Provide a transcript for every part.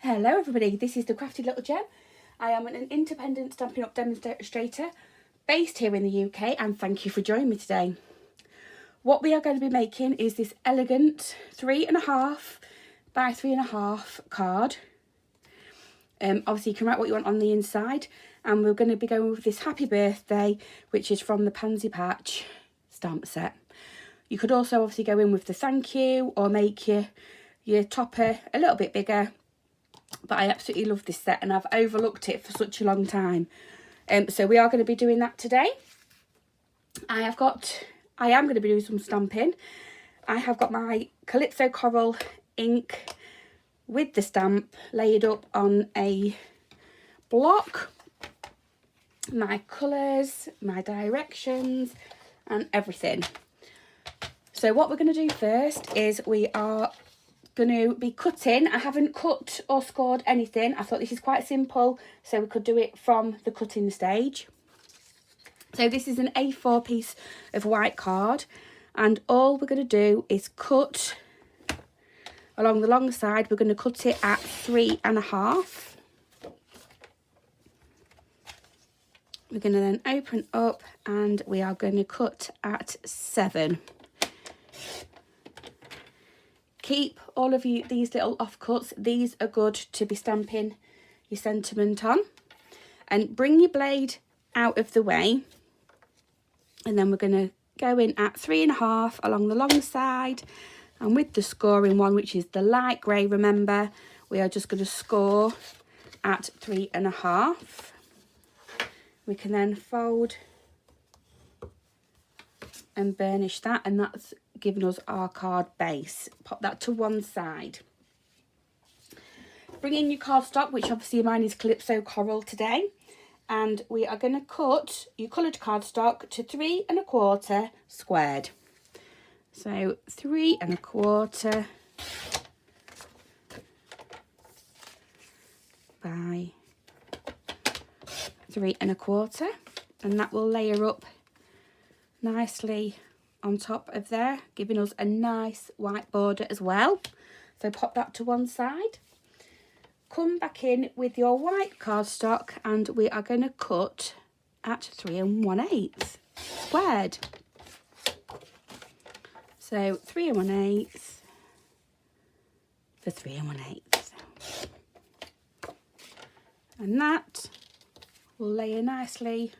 Hello everybody, this is the Crafty Little Gem. I am an independent Stampin' Up demonstrator based here in the UK, and thank you for joining me today. What we are going to be making is this elegant 3.5 by 3.5 card. Obviously you can write what you want on the inside, and we're going to be going with this Happy Birthday, which is from the Pansy Patch stamp set. You could also obviously go in with the thank you or make your topper a little bit bigger. But I absolutely love this set and I've overlooked it for such a long time. So we are going to be doing that today. I am going to be doing some stamping. I have got my Calypso Coral ink with the stamp laid up on a block. My colours, my directions and everything. So what we're going to do first is we are going to be cutting. I haven't cut or scored anything. I thought this is quite simple, so we could do it from the cutting stage. So this is an A4 piece of white card, and all we're going to do is cut along the long side. We're going to cut it at 3.5. We're going to then open up and we are going to cut at 7. Keep all of these little offcuts. These are good to be stamping your sentiment on. And bring your blade out of the way. And then we're going to go in at 3.5 along the long side. And with the scoring one, which is the light grey, remember, we are just going to score at 3.5. We can then fold and burnish that, and that's giving us our card base. Pop that to one side. Bring in your cardstock, which obviously mine is Calypso Coral today, and we are going to cut your coloured cardstock to 3.25 squared. So 3.25 by 3.25, and that will layer up nicely on top of there, giving us a nice white border as well. So pop that to one side. Come back in with your white cardstock and we are going to cut at 3.1/8 squared. So 3.1/8 for 3.1/8, and that will layer nicely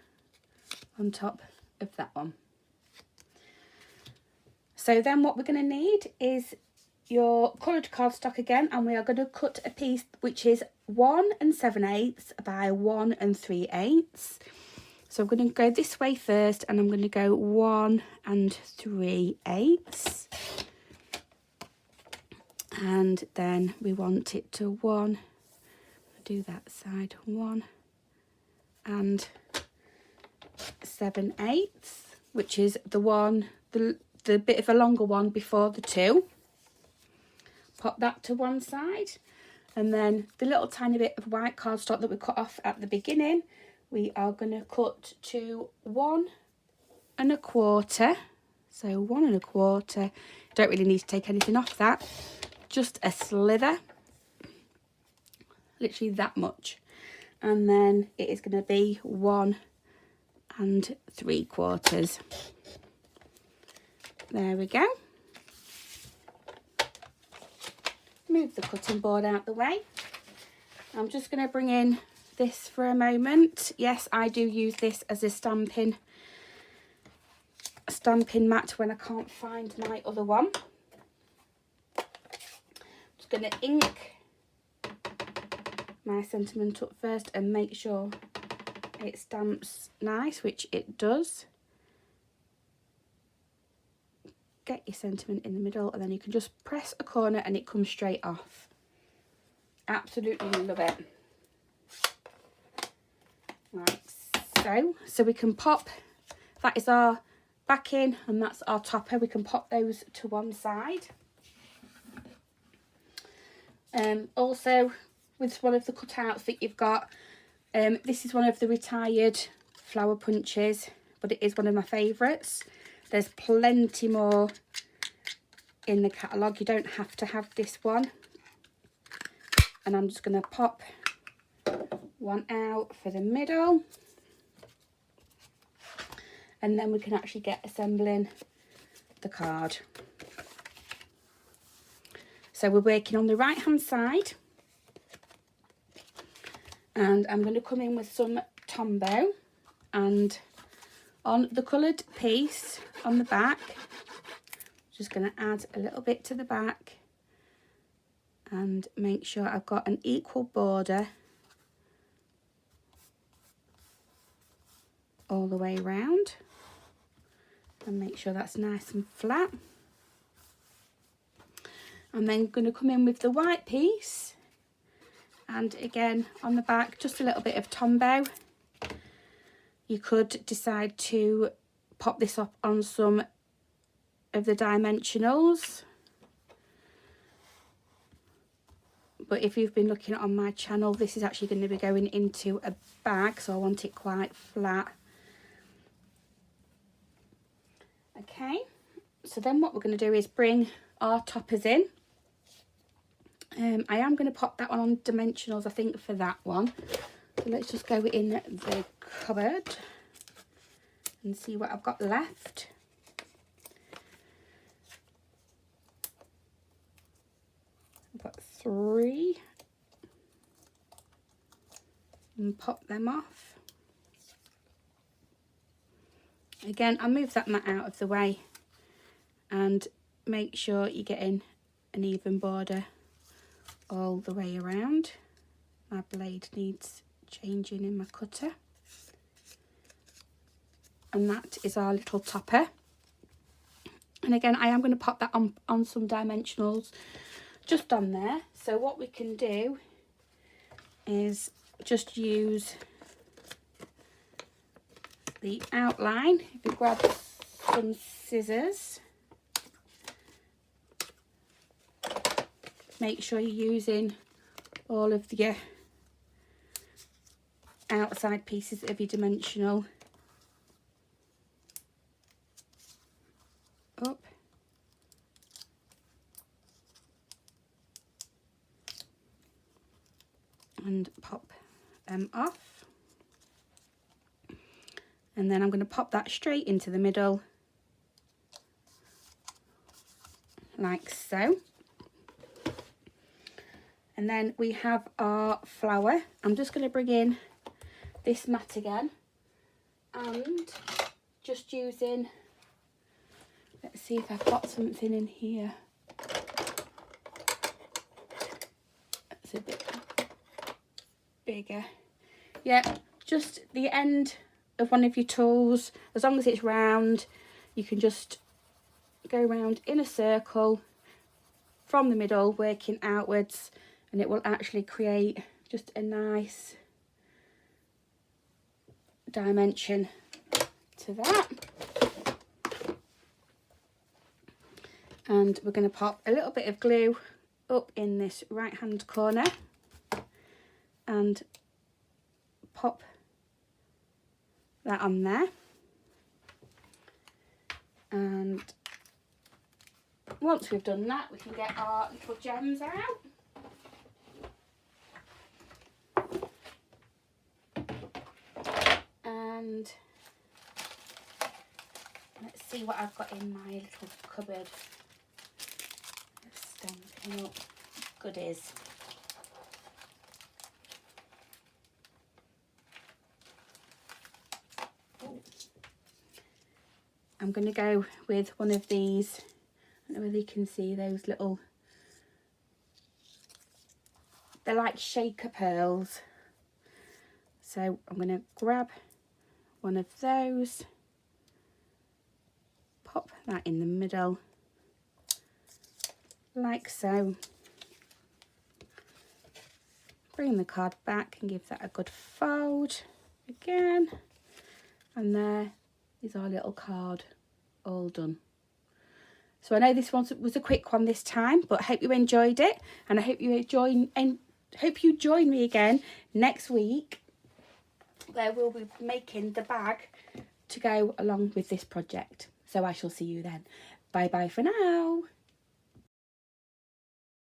on top of that one. So then what we're going to need is your coloured cardstock again, and we are going to cut a piece which is 1 7/8 by 1 3/8. So I'm going to go this way first, and I'm going to go 1 3/8. And then we want it to 1, do that side, 1 7/8, which is the one, the bit of a longer one before the 2. Pop that to one side, and then the little tiny bit of white cardstock that we cut off at the beginning, we are going to cut to 1.25. So 1.25. Don't really need to take anything off that, just a slither, literally that much, and then it is going to be 1.75. There we go. Move the cutting board out the way. I'm just going to bring in this for a moment. Yes, I do use this as a stamping mat when I can't find my other one. Just going to ink my sentiment up first and make sure it stamps nice, which it does. Get your sentiment in the middle, and then you can just press a corner and it comes straight off. Absolutely love it. Right, so we can pop, that is our backing and that's our topper. We can pop those to one side. Also, with one of the cutouts that you've got, this is one of the retired flower punches, but it is one of my favourites. There's plenty more in the catalogue. You don't have to have this one. and I'm just going to pop one out for the middle, and then we can actually get assembling the card. So we're working on the right hand side, and I'm going to come in with some Tombow, and on the coloured piece on the back, just going to add a little bit to the back and make sure I've got an equal border all the way around, and make sure that's nice and flat. I'm then going to come in with the white piece, and again on the back just a little bit of Tombow. You could decide to pop this up on some of the dimensionals, but if you've been looking on my channel, this is actually going to be going into a bag, so I want it quite flat. Okay, so then what we're going to do is bring our toppers in. I am going to pop that one on dimensionals, I think, for that one. So let's just go in the cupboard and see what I've got left. I've got 3, and pop them off. Again, I'll move that mat out of the way and make sure you're getting an even border all the way around. My blade needs changing in my cutter, and that is our little topper. And again, I am going to pop that on some dimensionals just on there. So what we can do is just use the outline. If you grab some scissors, make sure you're using all of your outside pieces of your dimensional up. And pop them off. And then I'm going to pop that straight into the middle, like so. And then we have our flower. I'm just going to bring in this mat again, and just using, let's see if I've got something in here. That's a bit bigger. Yeah, just the end of one of your tools. As long as it's round, you can just go round in a circle from the middle, working outwards, and it will actually create just a nice dimension to that. And we're going to pop a little bit of glue up in this right hand corner and pop that on there. And once we've done that, we can get our little gems out. And let's see what I've got in my little cupboard. Stampin' Up goodies. I'm going to go with one of these. I don't know whether you can see those little, they're like shaker pearls. So I'm going to grab one of those, pop that in the middle, like so. Bring the card back and give that a good fold again. And there is our little card all done. So I know this one was a quick one this time, but I hope you enjoyed it, and I hope you join me again next week, where we'll be making the bag to go along with this project. So I shall see you then. Bye bye for now.